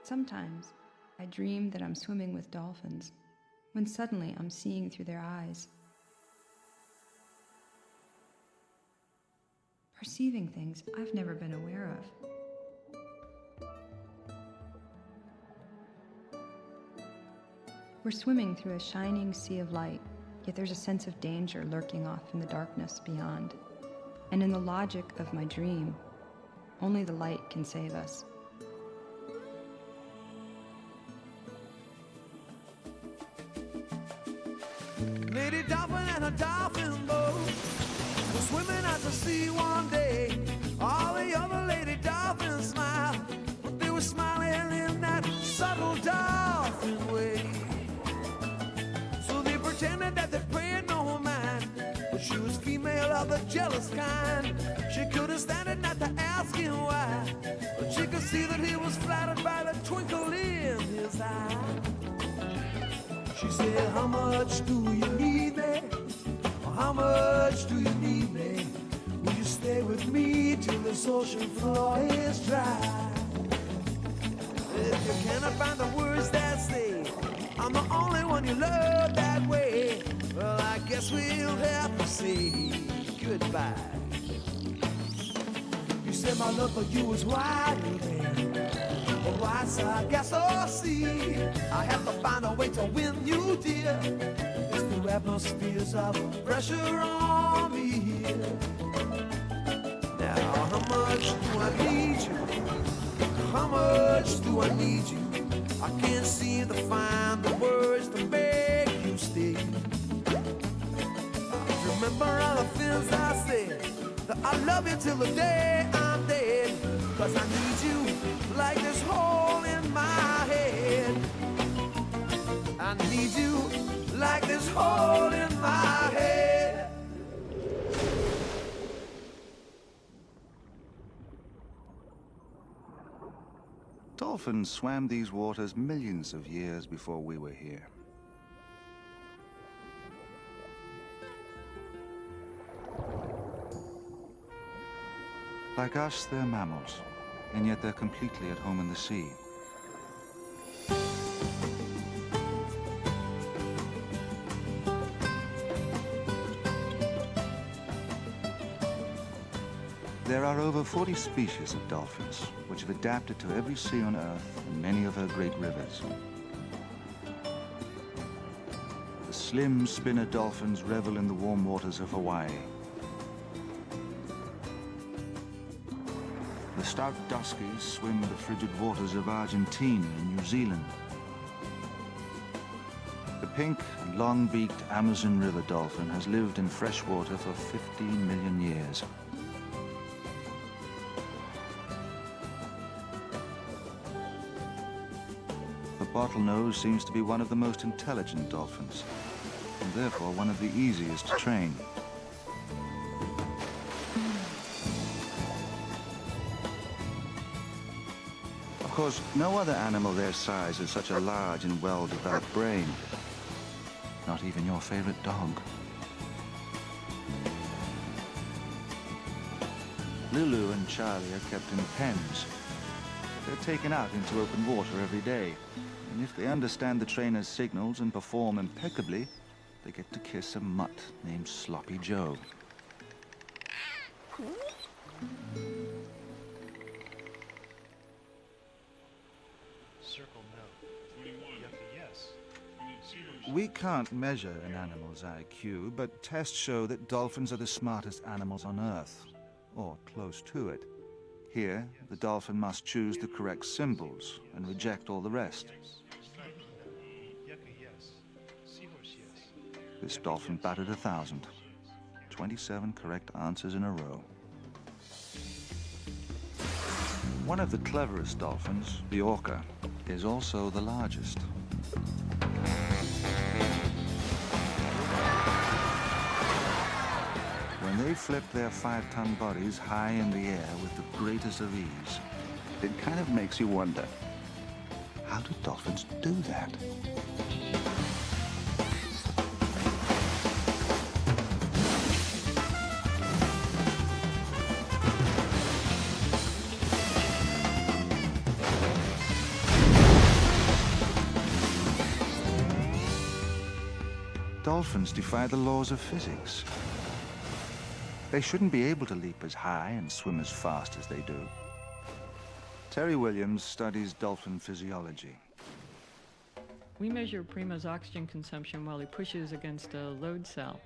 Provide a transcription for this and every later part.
Sometimes I dream that I'm swimming with dolphins, when suddenly I'm seeing through their eyes, perceiving things I've never been aware of. We're swimming through a shining sea of light, yet there's a sense of danger lurking off in the darkness beyond. And in the logic of my dream, only the light can save us. Lady Dolphin and a dolphin boat were swimming out to sea one day. All the other lady dolphins smiled, but they were smiling in that subtle dolphin way. So they pretended that they paid no mind, but she was female of the jealous kind. She couldn't stand it not to ask him why, but she could see that he was flattered by the twinkle in his eye. She said, how much do you need me? Or how much do you need me? Will you stay with me till this ocean floor is dry? If you cannot find the words that say, I'm the only one you love that way, well, I guess we'll have to say goodbye. You said my love for you is wider than a wide side gas or sea. I have to find a way to win you, dear. There's two atmospheres of pressure on me here. Now, how much do I need you? How much do I need you? I can't seem to find the words to make you stay. Remember all the things I said, that I love you till the day I'm dead. 'Cause I need you like this hole in my head. I need you like this hole in my head. Dolphins swam these waters millions of years before we were here. Like us, they're mammals, and yet they're completely at home in the sea. There are over 40 species of dolphins, which have adapted to every sea on Earth and many of her great rivers. The slim spinner dolphins revel in the warm waters of Hawaii. The stout duskies swim the frigid waters of Argentina and New Zealand. The pink and long-beaked Amazon River dolphin has lived in fresh water for 15 million years. The bottlenose seems to be one of the most intelligent dolphins, and therefore one of the easiest to train. Of course, no other animal their size has such a large and well-developed brain. Not even your favorite dog. Lulu and Charlie are kept in pens. They're taken out into open water every day. And if they understand the trainer's signals and perform impeccably, they get to kiss a mutt named Sloppy Joe. We can't measure an animal's IQ, but tests show that dolphins are the smartest animals on Earth, or close to it. Here, the dolphin must choose the correct symbols and reject all the rest. This dolphin batted 1,000. 27 correct answers in a row. One of the cleverest dolphins, the orca, is also the largest. When they flip their 5-ton bodies high in the air with the greatest of ease, it kind of makes you wonder, how do dolphins do that? dolphins defy the laws of physics. They shouldn't be able to leap as high and swim as fast as they do. Terry Williams studies dolphin physiology. We measure Prima's oxygen consumption while he pushes against a load cell.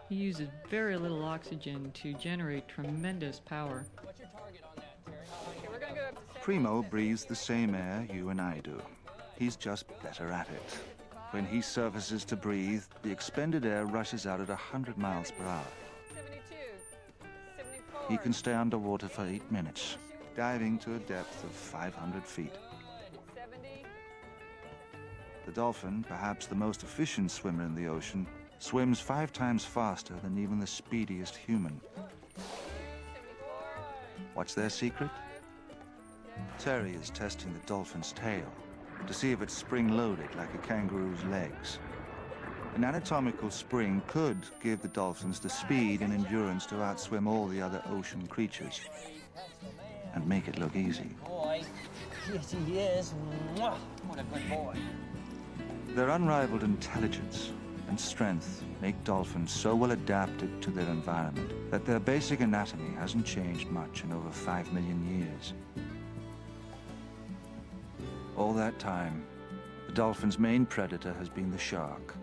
He uses very little oxygen to generate tremendous power. What's your target on that, Terry? Okay, we're gonna go up to 70. Primo breathes the same air you and I do. He's just better at it. When he surfaces to breathe, the expended air rushes out at 100 miles per hour. 72, 74. He can stay underwater for 8 minutes, diving to a depth of 500 feet. 70. The dolphin, perhaps the most efficient swimmer in the ocean, swims 5 times faster than even the speediest human. 74. What's their secret? Terry is testing the dolphin's tail to see if it's spring-loaded like a kangaroo's legs. An anatomical spring could give the dolphins the speed and endurance to outswim all the other ocean creatures and make it look easy. Boy. Yes, he is. Mwah. What a good boy. Their unrivaled intelligence and strength make dolphins so well adapted to their environment that their basic anatomy hasn't changed much in over 5 million years. All that time, the dolphin's main predator has been the shark.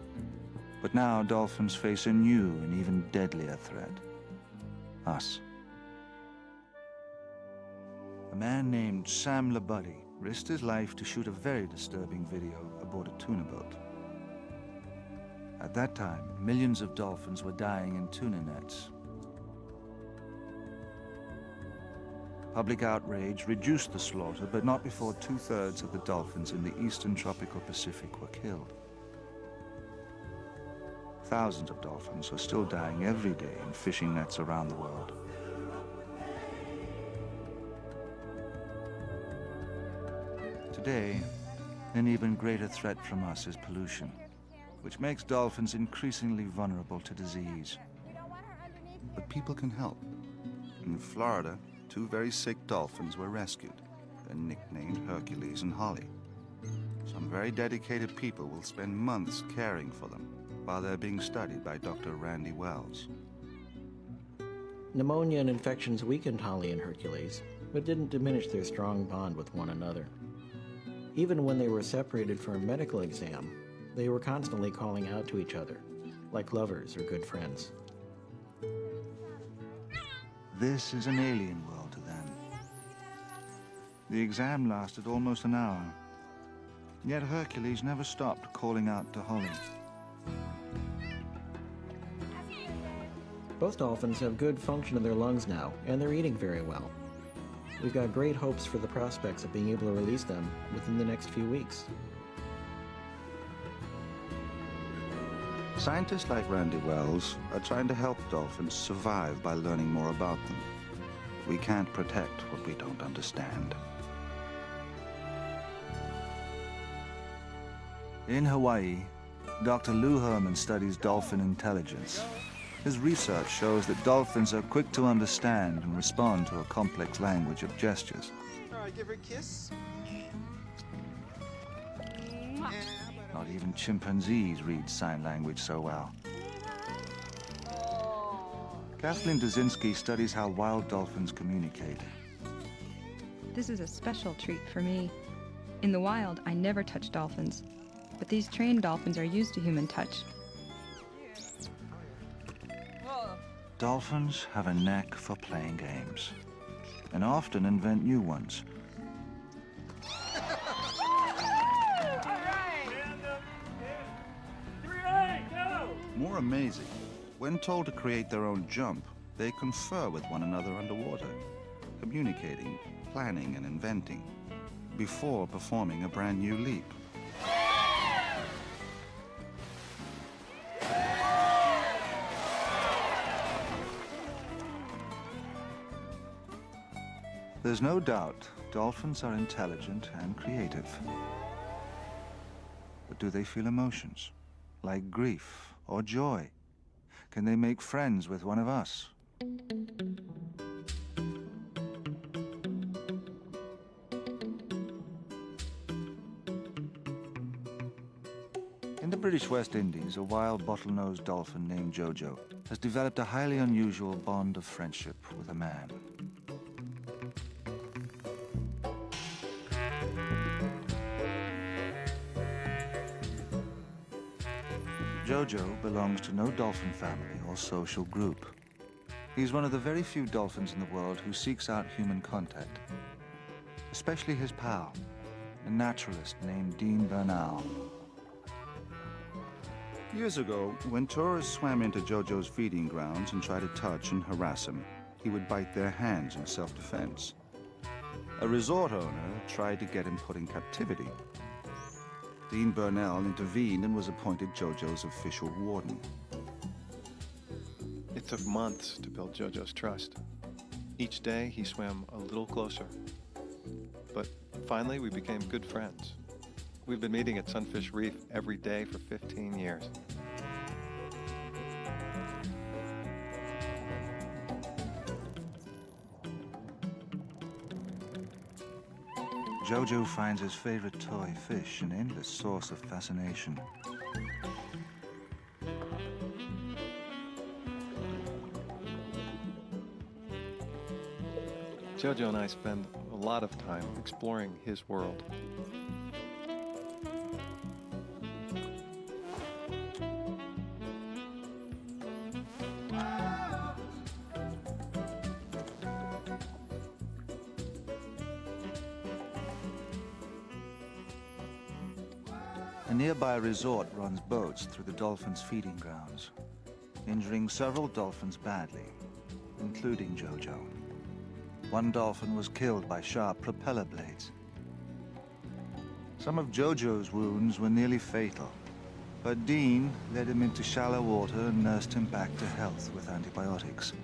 But now dolphins face a new and even deadlier threat: us. A man named Sam Labuddy risked his life to shoot a very disturbing video aboard a tuna boat. At that time, millions of dolphins were dying in tuna nets. Public outrage reduced the slaughter, but not before 2/3 of the dolphins in the eastern tropical Pacific were killed. Thousands of dolphins are still dying every day in fishing nets around the world. Today, an even greater threat from us is pollution, which makes dolphins increasingly vulnerable to disease. But people can help. In Florida, 2 very sick dolphins were rescued. They're nicknamed Hercules and Holly. Some very dedicated people will spend months caring for them while they're being studied by Dr. Randy Wells. Pneumonia and infections weakened Holly and Hercules, but didn't diminish their strong bond with one another. Even when they were separated for a medical exam, they were constantly calling out to each other, like lovers or good friends. This is an alien world to them. The exam lasted almost an hour, yet Hercules never stopped calling out to Holly. Both dolphins have good function in their lungs now, and they're eating very well. We've got great hopes for the prospects of being able to release them within the next few weeks. Scientists like Randy Wells are trying to help dolphins survive by learning more about them. We can't protect what we don't understand. In Hawaii, Dr. Lou Herman studies dolphin intelligence. His research shows that dolphins are quick to understand and respond to a complex language of gestures. All right, give her a kiss. Not even chimpanzees read sign language so well. Kathleen Dazinski studies how wild dolphins communicate. This is a special treat for me. In the wild, I never touch dolphins, but these trained dolphins are used to human touch. Dolphins have a knack for playing games, and often invent new ones. More amazing, when told to create their own jump, they confer with one another underwater, communicating, planning, and inventing, before performing a brand new leap. There's no doubt dolphins are intelligent and creative. But do they feel emotions, like grief or joy? Can they make friends with one of us? In the British West Indies, a wild bottlenose dolphin named JoJo has developed a highly unusual bond of friendship with a man. JoJo belongs to no dolphin family or social group. He's one of the very few dolphins in the world who seeks out human contact, especially his pal, a naturalist named Dean Bernal. Years ago, when tourists swam into JoJo's feeding grounds and tried to touch and harass him, he would bite their hands in self-defense. A resort owner tried to get him put in captivity. Dean Bernal intervened and was appointed JoJo's official warden. It took months to build JoJo's trust. Each day, he swam a little closer. But finally, we became good friends. We've been meeting at Sunfish Reef every day for 15 years. JoJo finds his favorite toy fish an endless source of fascination. JoJo and I spend a lot of time exploring his world. A nearby resort runs boats through the dolphins' feeding grounds, injuring several dolphins badly, including JoJo. One dolphin was killed by sharp propeller blades. Some of JoJo's wounds were nearly fatal, but Dean led him into shallow water and nursed him back to health with antibiotics.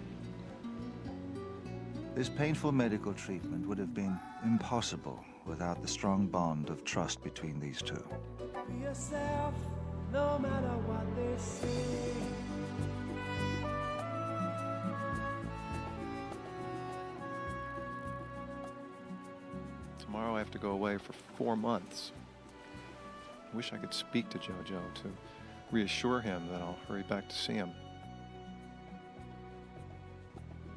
This painful medical treatment would have been impossible without the strong bond of trust between these two. Be yourself, no matter what they say. Tomorrow I have to go away for 4 months. I wish I could speak to JoJo to reassure him that I'll hurry back to see him.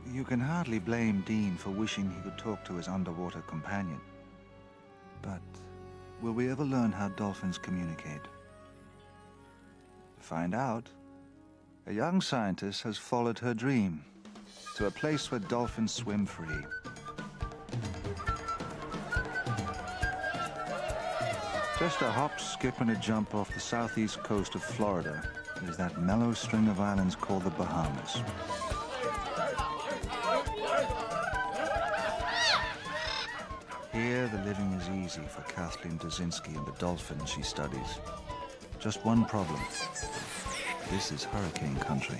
You can hardly blame Dean for wishing he could talk to his underwater companion. But will we ever learn how dolphins communicate? To find out, a young scientist has followed her dream to a place where dolphins swim free. Just a hop, skip, and a jump off the southeast coast of Florida is that mellow string of islands called the Bahamas. Here, the living is easy for Kathleen Dzinski and the dolphins she studies. Just one problem. This is hurricane country.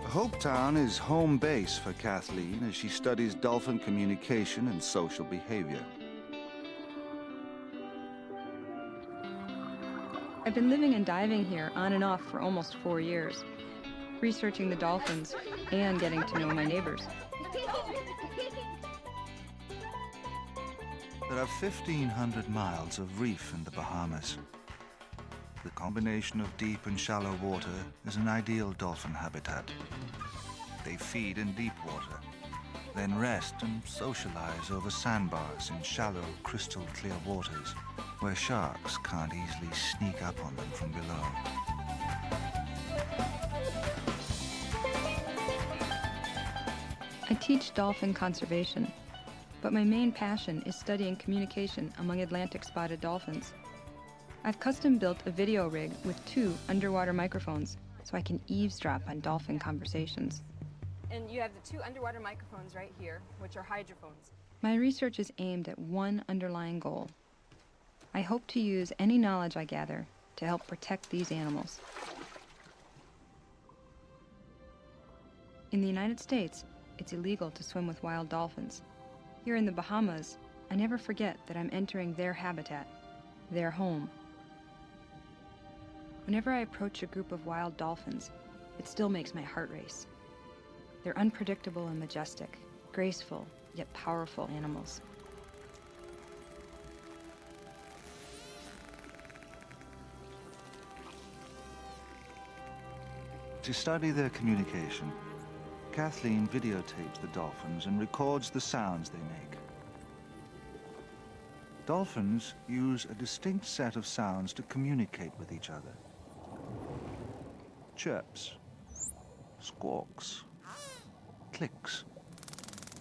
Hopetown is home base for Kathleen as she studies dolphin communication and social behavior. I've been living and diving here on and off for almost 4 years, researching the dolphins and getting to know my neighbors. There are 1,500 miles of reef in the Bahamas. The combination of deep and shallow water is an ideal dolphin habitat. They feed in deep water, then rest and socialize over sandbars in shallow, crystal clear waters where sharks can't easily sneak up on them from below. I teach dolphin conservation, but my main passion is studying communication among Atlantic spotted dolphins. I've custom built a video rig with 2 underwater microphones so I can eavesdrop on dolphin conversations. And you have the 2 underwater microphones right here, which are hydrophones. My research is aimed at one underlying goal. I hope to use any knowledge I gather to help protect these animals. In the United States, it's illegal to swim with wild dolphins. Here in the Bahamas, I never forget that I'm entering their habitat, their home. Whenever I approach a group of wild dolphins, it still makes my heart race. They're unpredictable and majestic, graceful, yet powerful animals. To study their communication, Kathleen videotapes the dolphins and records the sounds they make. Dolphins use a distinct set of sounds to communicate with each other. Chirps, squawks, clicks,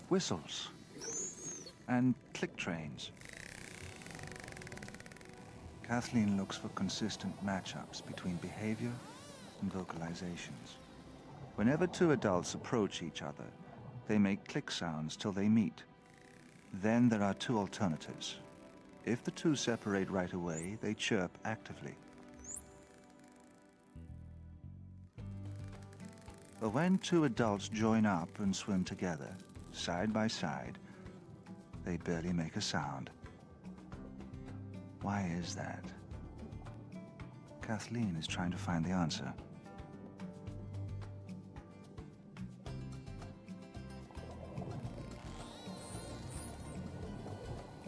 whistles, and click trains. Kathleen looks for consistent matchups between behavior and vocalizations. Whenever two adults approach each other, they make click sounds till they meet. Then there are two alternatives. If the two separate right away, they chirp actively. But when two adults join up and swim together, side by side, they barely make a sound. Why is that? Kathleen is trying to find the answer.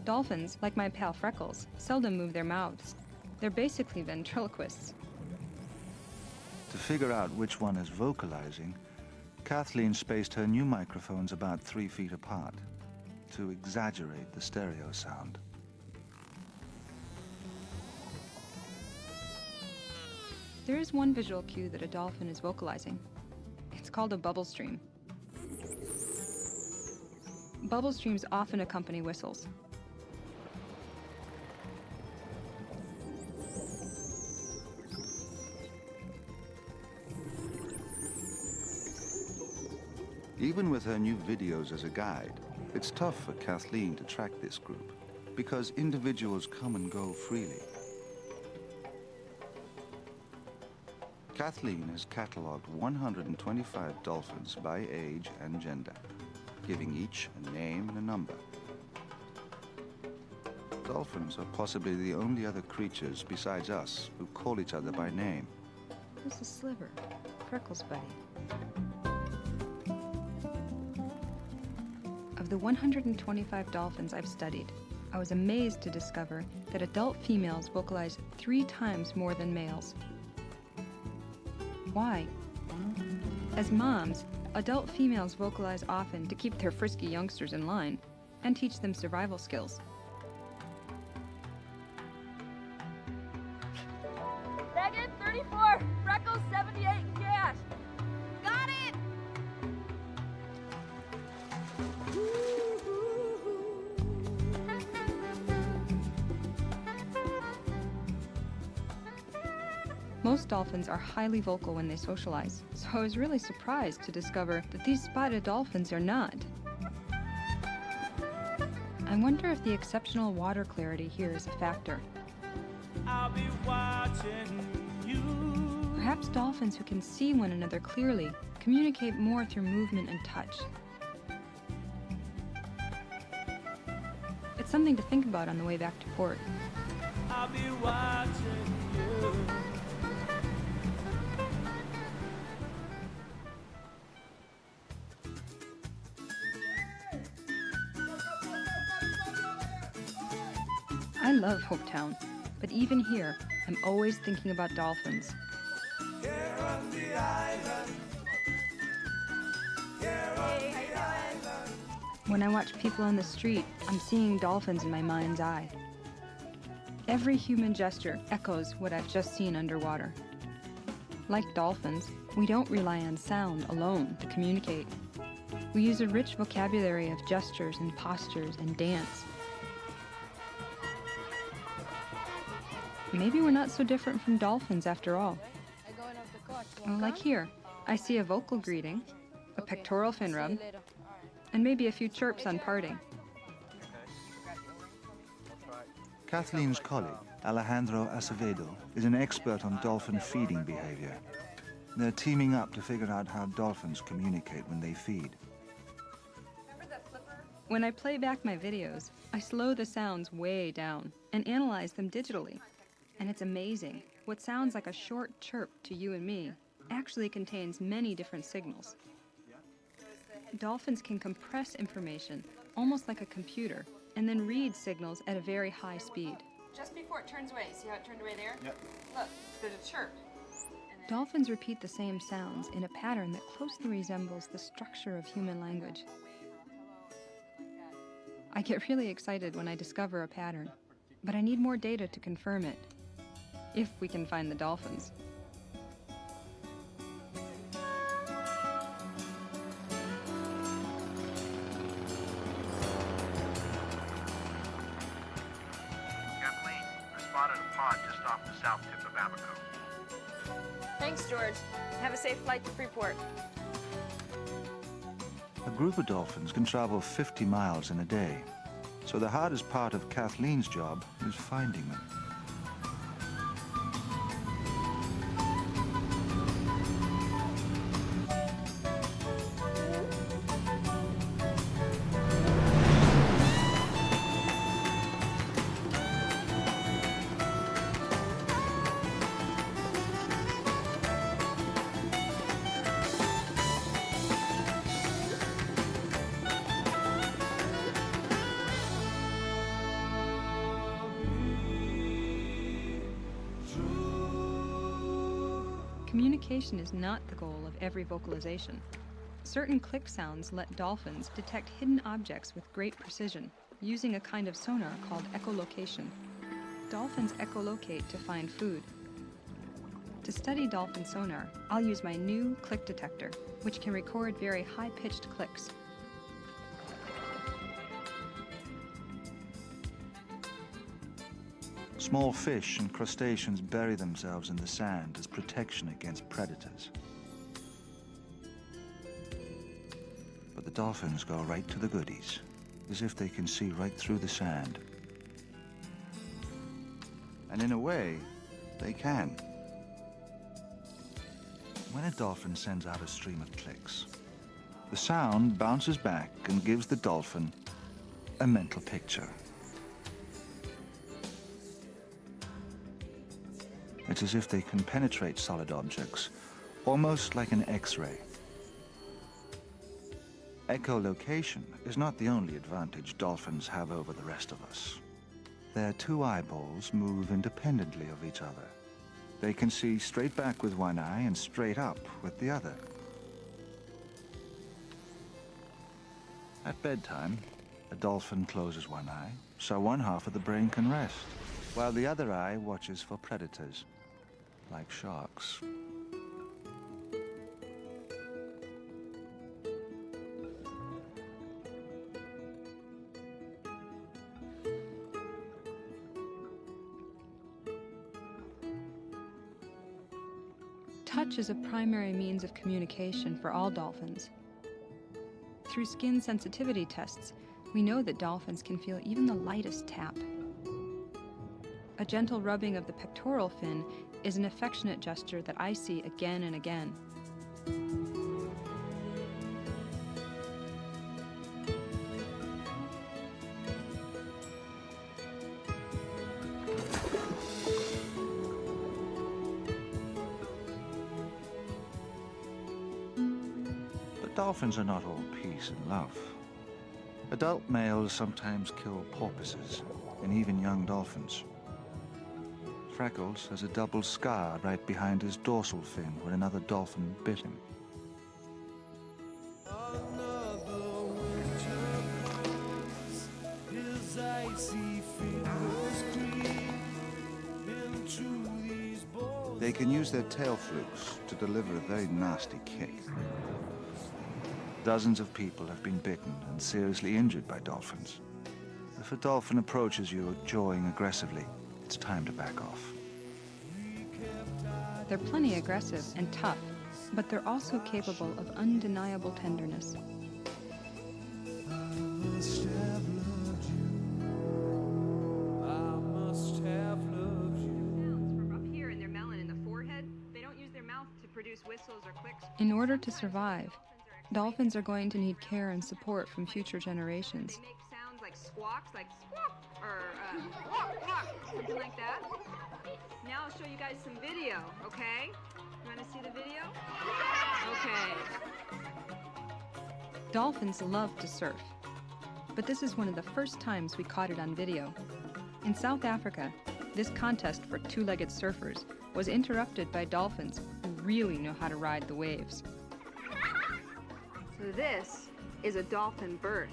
Dolphins, like my pal Freckles, seldom move their mouths. They're basically ventriloquists. To figure out which one is vocalizing, Kathleen spaced her new microphones about 3 feet apart to exaggerate the stereo sound. There is one visual cue that a dolphin is vocalizing. It's called a bubble stream. Bubble streams often accompany whistles. Even with her new videos as a guide, it's tough for Kathleen to track this group because individuals come and go freely. Kathleen has cataloged 125 dolphins by age and gender, giving each a name and a number. Dolphins are possibly the only other creatures besides us who call each other by name. Who's the sliver? Freckles' buddy. Of the 125 dolphins I've studied, I was amazed to discover that adult females vocalize 3 times more than males. Why? As moms, adult females vocalize often to keep their frisky youngsters in line and teach them survival skills. Megan, 34. Freckles, 78. Cash. Got it! Most dolphins are highly vocal when they socialize, so I was really surprised to discover that these spotted dolphins are not. I wonder if the exceptional water clarity here is a factor. I'll be watching you. Perhaps dolphins who can see one another clearly communicate more through movement and touch. It's something to think about on the way back to port. I'll be watching you. I love Hopetown, but even here, I'm always thinking about dolphins. Here on the island. Here on the island. When I watch people on the street, I'm seeing dolphins in my mind's eye. Every human gesture echoes what I've just seen underwater. Like dolphins, we don't rely on sound alone to communicate. We use a rich vocabulary of gestures and postures and dance. Maybe we're not so different from dolphins after all. Like here, I see a vocal greeting, a pectoral fin rub, and maybe a few chirps on parting. Kathleen's colleague, Alejandro Acevedo, is an expert on dolphin feeding behavior. They're teaming up to figure out how dolphins communicate when they feed. When I play back my videos, I slow the sounds way down and analyze them digitally. And it's amazing. What sounds like a short chirp to you and me actually contains many different signals. Dolphins can compress information almost like a computer, and then reads signals at a very high speed. Just before it turns away, see how it turned away there? Yep. Look, there's a chirp. Dolphins repeat the same sounds in a pattern that closely resembles the structure of human language. I get really excited when I discover a pattern, but I need more data to confirm it, if we can find the dolphins. Kathleen, I spotted a pod just off the south tip of Abaco. Thanks, George. Have a safe flight to Freeport. A group of dolphins can travel 50 miles in a day, so the hardest part of Kathleen's job is finding them. Communication is not the goal of every vocalization. Certain click sounds let dolphins detect hidden objects with great precision, using a kind of sonar called echolocation. Dolphins echolocate to find food. To study dolphin sonar, I'll use my new click detector, which can record very high-pitched clicks. Small fish and crustaceans bury themselves in the sand as protection against predators. But the dolphins go right to the goodies, as if they can see right through the sand. And in a way, they can. When a dolphin sends out a stream of clicks, the sound bounces back and gives the dolphin a mental picture. It's as if they can penetrate solid objects, almost like an X-ray. Echolocation is not the only advantage dolphins have over the rest of us. Their two eyeballs move independently of each other. They can see straight back with one eye and straight up with the other. At bedtime, a dolphin closes one eye, so one half of the brain can rest, while the other eye watches for predators, like sharks. Touch is a primary means of communication for all dolphins. Through skin sensitivity tests, we know that dolphins can feel even the lightest tap. A gentle rubbing of the pectoral fin is an affectionate gesture that I see again and again. But dolphins are not all peace and love. Adult males sometimes kill porpoises and even young dolphins. Freckles has a double scar right behind his dorsal fin when another dolphin bit him. Another winter comes, his icy fingers creep into these bones. They can use their tail flukes to deliver a very nasty kick. Dozens of people have been bitten and seriously injured by dolphins. If a dolphin approaches you jawing aggressively, it's time to back off. They're plenty aggressive and tough, but they're also capable of undeniable tenderness. I must have loved you. I must have loved you. Sounds from up here in their melon in the forehead. They don't use their mouth to produce whistles or clicks. In order to survive, dolphins are going to need care and support from future generations. They make sounds like squawks, like squawk, or squawk, squawk, something like that. Now I'll show you guys some video, okay? You want to see the video? Okay. Dolphins love to surf. but this is one of the first times we caught it on video. In South Africa, this contest for two-legged surfers was interrupted by dolphins who really know how to ride the waves. So this is a dolphin birth.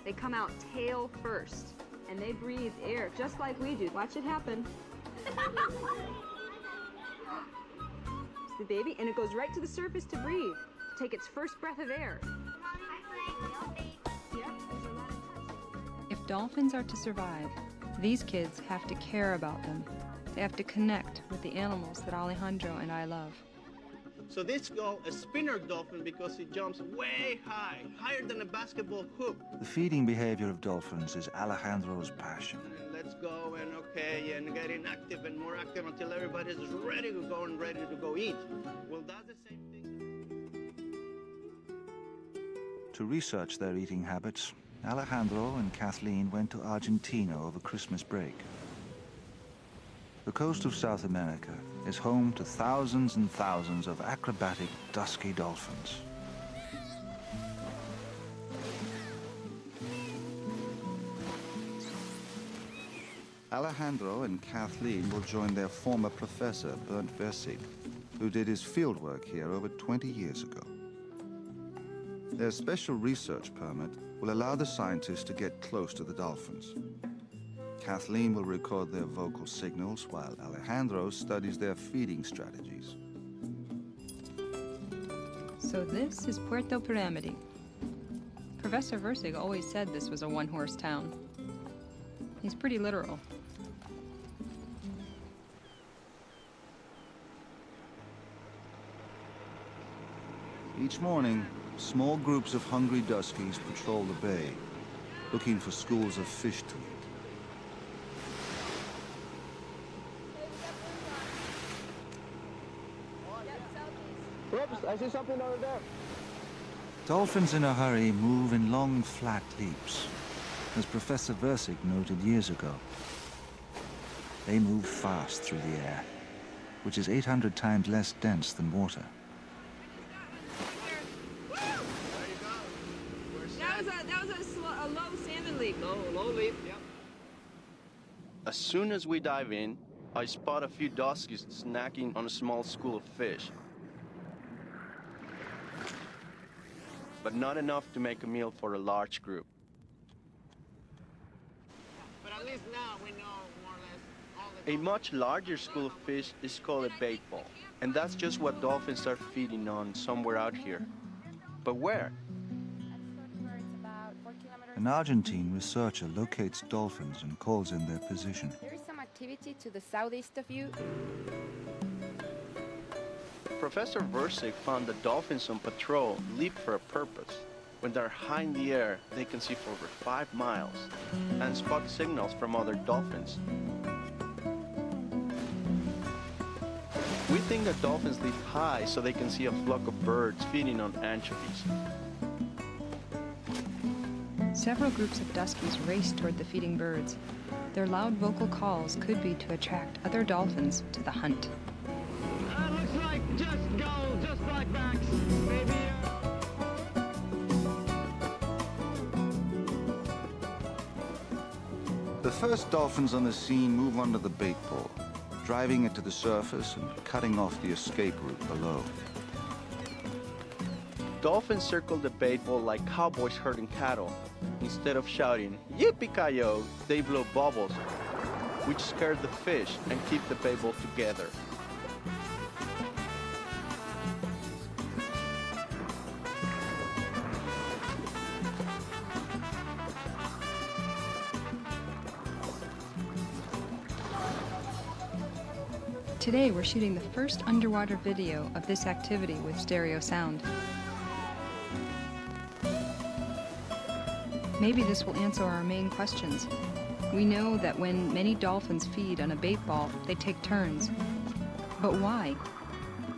They come out tail first, and they breathe air just like we do. Watch it happen. It's the baby, and it goes right to the surface to breathe, to take its first breath of air. If dolphins are to survive, these kids have to care about them. They have to connect with the animals that Alejandro and I love. So this is called a spinner dolphin because it jumps way high, higher than a basketball hoop. The feeding behavior of dolphins is Alejandro's passion. And let's go and okay, and getting active and more active until everybody's ready to go and ready to go eat. Well, that's the same thing. To research their eating habits, Alejandro and Kathleen went to Argentina over Christmas break. The coast of South America is home to thousands and thousands of acrobatic, dusky dolphins. Alejandro and Kathleen will join their former professor, Bernd Versig, who did his fieldwork here over 20 years ago. Their special research permit will allow the scientists to get close to the dolphins. Kathleen will record their vocal signals while Alejandro studies their feeding strategies. So this is Puerto Pyramide. Professor Versig always said this was a one-horse town. He's pretty literal. Each morning, small groups of hungry duskies patrol the bay, looking for schools of fish to eat. Oops, I see something over there. Dolphins in a hurry move in long, flat leaps, as Professor Versig noted years ago. They move fast through the air, which is 800 times less dense than water. That was a low salmon leap. Low leap, yep. As soon as we dive in, I spot a few duskies snacking on a small school of fish. But not enough to make a meal for a large group. But at least now we know more or less all the... A much larger school of fish is called a bait ball, and that's just what dolphins are feeding on somewhere out here. But where? An Argentine researcher locates dolphins and calls in their position. There is some activity to the southeast of you. Professor Versig found that dolphins on patrol leap for a purpose. When they're high in the air, they can see for over 5 miles and spot signals from other dolphins. We think that dolphins leap high so they can see a flock of birds feeding on anchovies. Several groups of duskies race toward the feeding birds. Their loud vocal calls could be to attract other dolphins to the hunt. Looks like just go, just like Max. Maybe. The first dolphins on the scene move onto the bait ball, driving it to the surface and cutting off the escape route below. Dolphins circle the bait ball like cowboys herding cattle. Instead of shouting, "Yippee-ki-yo," they blow bubbles, which scare the fish and keep the bait ball together. Today we're shooting the first underwater video of this activity with stereo sound. Maybe this will answer our main questions. We know that when many dolphins feed on a bait ball, they take turns. But why?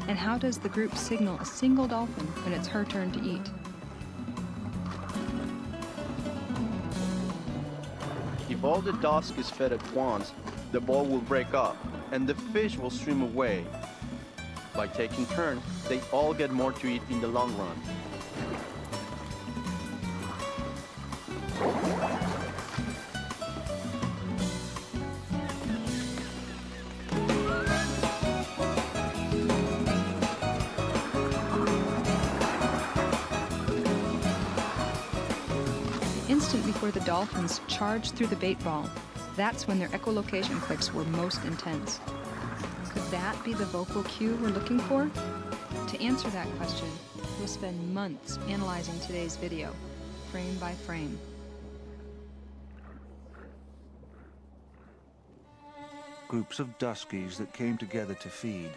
And how does the group signal a single dolphin when it's her turn to eat? If all the dusk is fed at once, the ball will break up and the fish will swim away. By taking turns, they all get more to eat in the long run. Instant before the dolphins charged through the bait ball, that's when their echolocation clicks were most intense. Could that be the vocal cue we're looking for? To answer that question, we'll spend months analyzing today's video, frame by frame. Groups of duskies that came together to feed.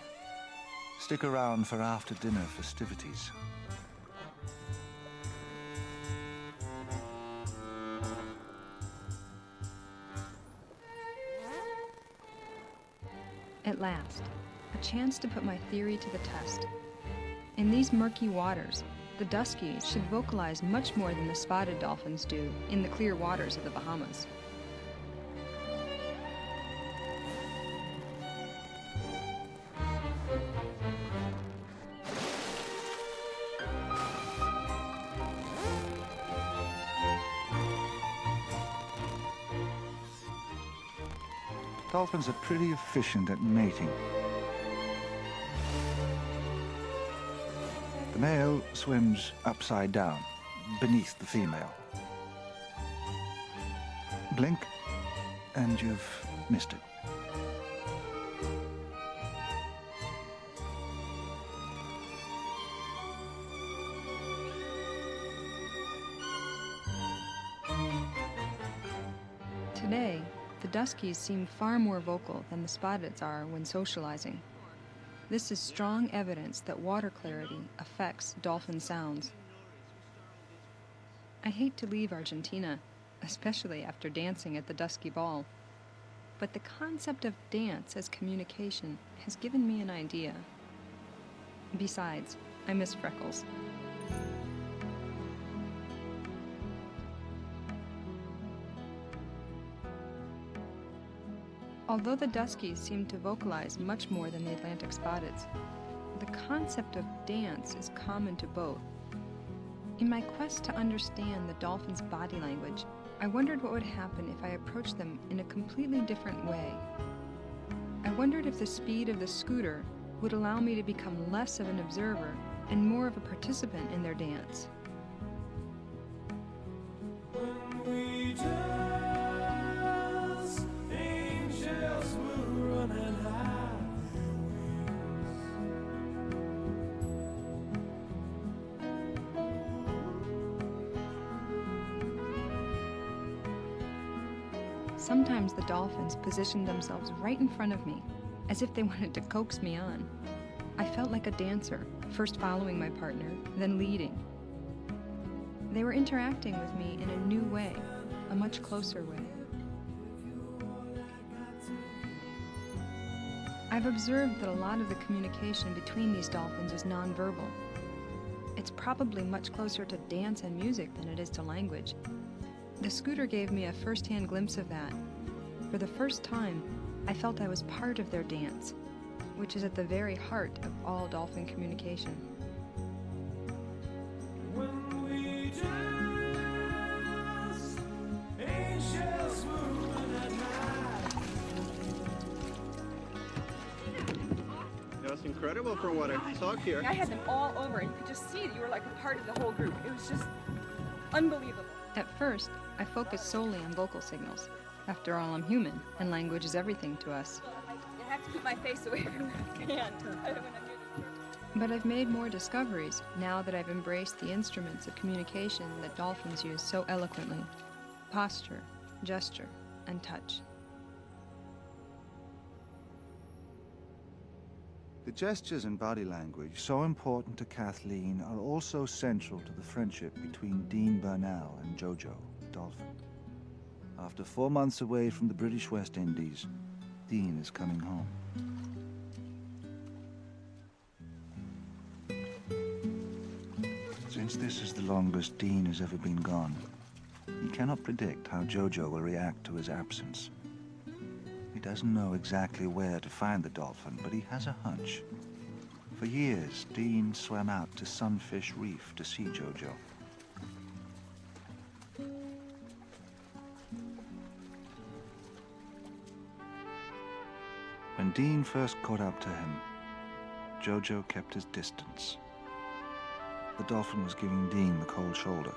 Stick around for after-dinner festivities. At last, a chance to put my theory to the test. In these murky waters, the duskies should vocalize much more than the spotted dolphins do in the clear waters of the Bahamas. Dolphins are pretty efficient at mating. The male swims upside down, beneath the female. Blink, and you've missed it. Today, the duskies seem far more vocal than the spotteds are when socializing. This is strong evidence that water clarity affects dolphin sounds. I hate to leave Argentina, especially after dancing at the dusky ball. But the concept of dance as communication has given me an idea. Besides, I miss Freckles. Although the duskies seem to vocalize much more than the Atlantic spotteds, the concept of dance is common to both. In my quest to understand the dolphins' body language, I wondered what would happen if I approached them in a completely different way. I wondered if the speed of the scooter would allow me to become less of an observer and more of a participant in their dance. Sometimes the dolphins positioned themselves right in front of me, as if they wanted to coax me on. I felt like a dancer, first following my partner, then leading. They were interacting with me in a new way, a much closer way. I've observed that a lot of the communication between these dolphins is nonverbal. It's probably much closer to dance and music than it is to language. The scooter gave me a first-hand glimpse of that. For the first time, I felt I was part of their dance, which is at the very heart of all dolphin communication. When we dance, angels moving at night. That was incredible from what I saw here. I had them all over, and you could just see that you were like a part of the whole group. It was just unbelievable. At first, I focused solely on vocal signals. After all, I'm human, and language is everything to us. I have to keep my face away from the can. But I've made more discoveries now that I've embraced the instruments of communication that dolphins use so eloquently: posture, gesture, and touch. The gestures and body language, so important to Kathleen, are also central to the friendship between Dean Burnell and JoJo, the dolphin. After 4 months away from the British West Indies, Dean is coming home. Since this is the longest Dean has ever been gone, he cannot predict how JoJo will react to his absence. He doesn't know exactly where to find the dolphin, but he has a hunch. For years, Dean swam out to Sunfish Reef to see JoJo. When Dean first caught up to him, JoJo kept his distance. The dolphin was giving Dean the cold shoulder.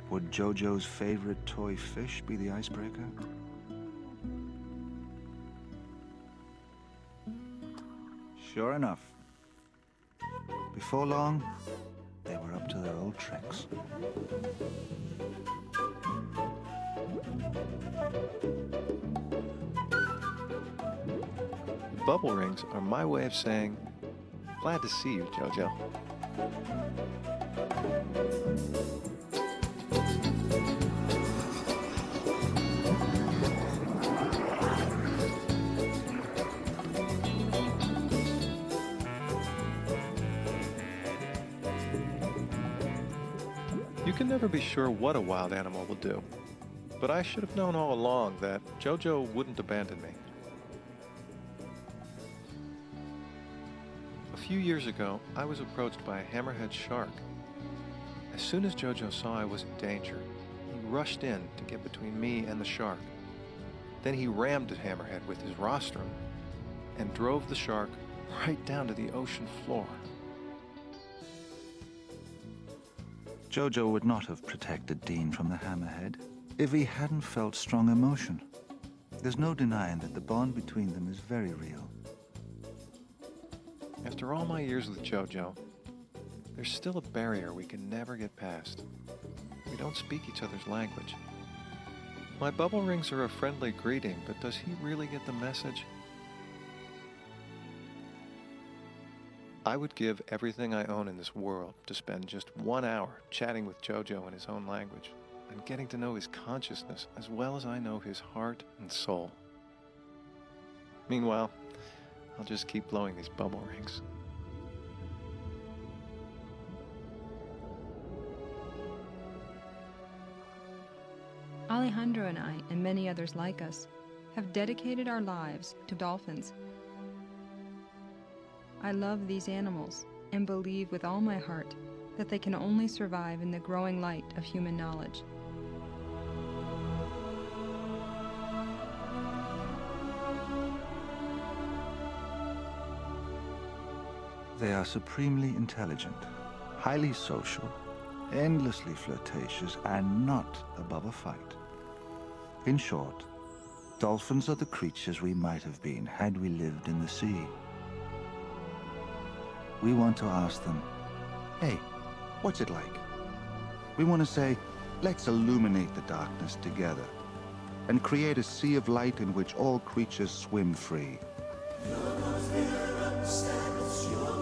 Would JoJo's favorite toy fish be the icebreaker? Sure enough. Before long, they were up to their old tricks. Bubble rings are my way of saying, glad to see you, JoJo. You can never be sure what a wild animal will do, but I should have known all along that JoJo wouldn't abandon me. A few years ago, I was approached by a hammerhead shark. As soon as JoJo saw I was in danger, he rushed in to get between me and the shark. Then he rammed the hammerhead with his rostrum and drove the shark right down to the ocean floor. JoJo would not have protected Dean from the hammerhead if he hadn't felt strong emotion. There's no denying that the bond between them is very real. After all my years with JoJo, there's still a barrier we can never get past. We don't speak each other's language. My bubble rings are a friendly greeting, but does he really get the message? I would give everything I own in this world to spend just 1 hour chatting with JoJo in his own language and getting to know his consciousness as well as I know his heart and soul. Meanwhile, I'll just keep blowing these bubble rings. Alejandro and I, and many others like us, have dedicated our lives to dolphins. I love these animals and believe with all my heart that they can only survive in the growing light of human knowledge. They are supremely intelligent, highly social, endlessly flirtatious, and not above a fight. In short, dolphins are the creatures we might have been had we lived in the sea. We want to ask them, hey, what's it like? We want to say, let's illuminate the darkness together and create a sea of light in which all creatures swim free. You're not here to understand, it's your